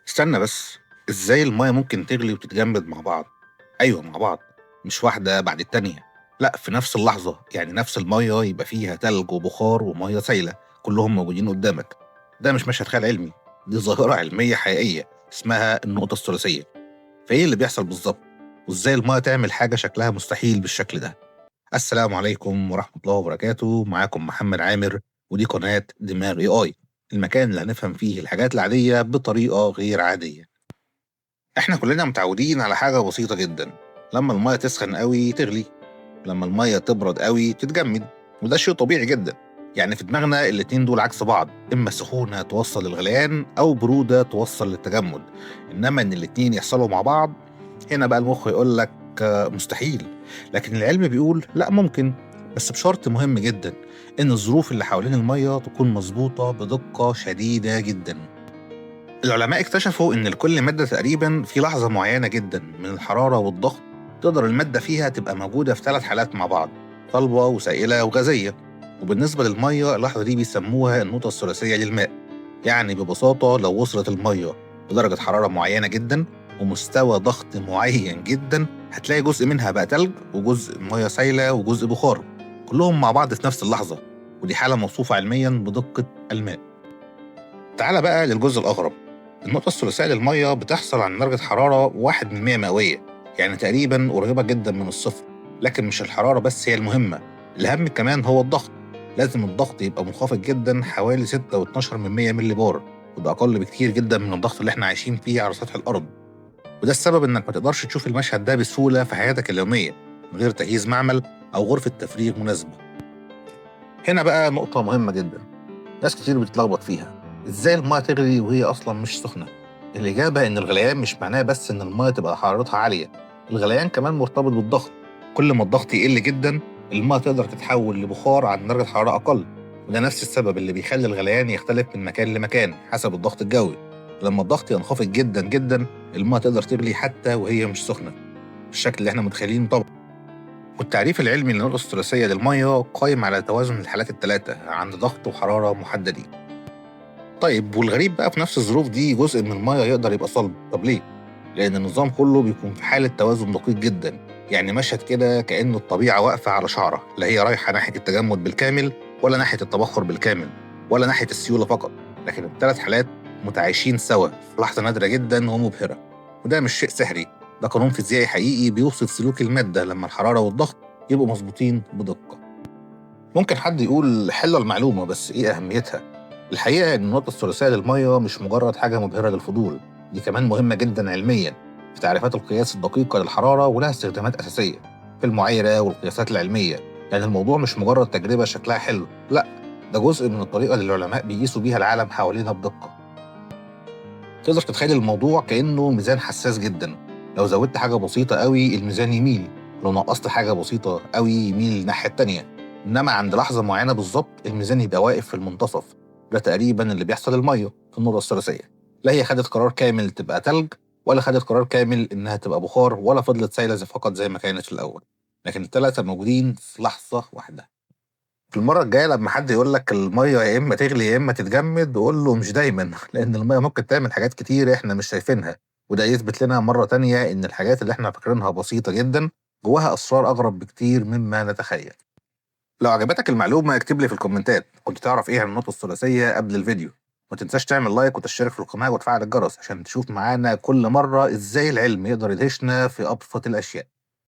استنى بس. ازاي المايه ممكن تغلي وتتجمد مع بعض؟ ايوه، مع بعض. مش واحده بعد التانيه. لا، في نفس اللحظه، يعني نفس المايه يبقى فيها تلج وبخار ومايه سايله، كلهم موجودين قدامك. ده مش مشهد خيال علمي. دي ظاهره علميه حقيقيه اسمها النقطه الثلاثيه. فايه اللي بيحصل بالظبط؟ وازاي المايه تعمل حاجه شكلها مستحيل بالشكل ده؟ السلام عليكم ورحمه الله وبركاته، معاكم محمد عامر. ودي قناه دماغ اي اي، المكان اللي هنفهم فيه الحاجات العاديه بطريقه غير عاديه. احنا كلنا متعودين على حاجة بسيطة جدا. لما المية تسخن قوي تغلي، لما المية تبرد قوي تتجمد. وده شيء طبيعي جدا. يعني في دماغنا الاتنين دول عكس بعض، اما سخونة توصل للغليان او برودة توصل للتجمد. انما ان الاتنين يحصلوا مع بعض، هنا بقى المخ يقول لك مستحيل. لكن العلم بيقول لا، ممكن. بس بشرط مهم جدا، ان الظروف اللي حوالين المية تكون مظبوطة بدقة شديدة جدا. العلماء اكتشفوا إن لكل مادة تقريبا في لحظة معينة جدا من الحرارة والضغط تقدر المادة فيها تبقى موجودة في 3 حالات مع بعض: صلبة وسائلة وغازية. وبالنسبة للمية اللحظة دي بيسموها النقطة الثلاثية للماء. يعني ببساطة لو وصلت المية لدرجة حرارة معينة جدا ومستوى ضغط معين جدا، هتلاقي جزء منها بقى تلج وجزء مية سايلة وجزء بخار، كلهم مع بعض في نفس اللحظة. ودي حالة موصوفة علميا بدقة الماء. تعال بقى للجزء الأغرب. النقطة الثلاثية للمية بتحصل عند درجة حرارة 1% مئوية، يعني تقريبا قريبة جدا من الصفر. لكن مش الحرارة بس هي المهمة، الأهم كمان هو الضغط. لازم الضغط يبقى منخفض جدا، حوالي 6.12 ملي بار. وده أقل بكتير جدا من الضغط اللي احنا عايشين فيه على سطح الأرض. وده السبب إنك ما تقدرش تشوف المشهد ده بسهولة في حياتك اليومية من غير تجهيز معمل أو غرفة تفريغ مناسبة. هنا بقى نقطة مهمة جدا، ناس كتير بتتلخبط فيها. ازاي الميه تغلي وهي اصلا مش سخنه؟ الاجابه ان الغليان مش معناه بس ان الميه تبقى حرارتها عاليه. الغليان كمان مرتبط بالضغط. كل ما الضغط يقل جدا، الميه تقدر تتحول لبخار عند درجه حراره اقل. وده نفس السبب اللي بيخلي الغليان يختلف من مكان لمكان حسب الضغط الجوي. لما الضغط ينخفض جدا جدا، الميه تقدر تغلي حتى وهي مش سخنه، بالشكل اللي احنا متخيلينه طبعا. والتعريف العلمي للنقطة الثلاثية للمية قائم على توازن الحالات الثلاثة عند ضغط وحرارة محددين. طيب، والغريب بقى في نفس الظروف دي جزء من المية يقدر يبقى صلب. طب ليه؟ لأن النظام كله بيكون في حالة توازن دقيق جدا. يعني مشهد كده كأنه الطبيعة واقفة على شعرة، لا هي رايحة ناحية التجمد بالكامل ولا ناحية التبخر بالكامل ولا ناحية السيولة فقط. لكن ال3 حالات متعايشين سوا في لحظة نادرة جدا ومبهرة. وده مش شيء سحري، ده قانون فيزيائي حقيقي بيوصف سلوك المادة لما الحرارة والضغط يبقوا مظبوطين بدقة. ممكن حد يقول حلوة المعلومة، بس إيه أهميتها؟ الحقيقة إن النقطة الثلاثية للمية مش مجرد حاجة مبهرة للفضول، دي كمان مهمة جدا علميا في تعريفات القياس الدقيقة للحرارة، ولها استخدامات أساسية في المعايرة والقياسات العلمية. يعني الموضوع مش مجرد تجربة شكلها حلو، لا، ده جزء من الطريقة اللي العلماء بيقيسوا بيها العالم حوالينا بدقة. تقدر تتخيل الموضوع كأنه ميزان حساس جدا. لو زودت حاجة بسيطة قوي الميزان يميل، لو نقصت حاجة بسيطة قوي يميل الناحية التانية. إنما عند لحظة معينة بالظبط الميزان يبقى واقف في المنتصف. ده تقريبا اللي بيحصل المية في النقطة الثلاثية. لا هي خدت قرار كامل تبقى تلج، ولا خدت قرار كامل إنها تبقى بخار، ولا فضلت سايلة فقط زي ما كانت في الأول. لكن التلاتة موجودين في لحظة واحدة. في المرة الجاية لما حد يقول لك المية يا إما تغلي يا إما تتجمد، قول له مش دايما لأن المية ممكن تعمل حاجات كتير إحنا مش شايفينها. وده يثبت لنا مرة تانية إن الحاجات اللي إحنا فاكرينها بسيطة جدا جواها أسرار أغرب بكتير مما نتخيل. لو عجبتك المعلومة اكتب لي في الكومنتات كنت تعرف إيه عن النقطة الثلاثية قبل الفيديو. ما تنساش تعمل لايك وتشترك في القناة وتفعل الجرس عشان تشوف معانا كل مرة إزاي العلم يقدر يدهشنا في أبسط الأشياء.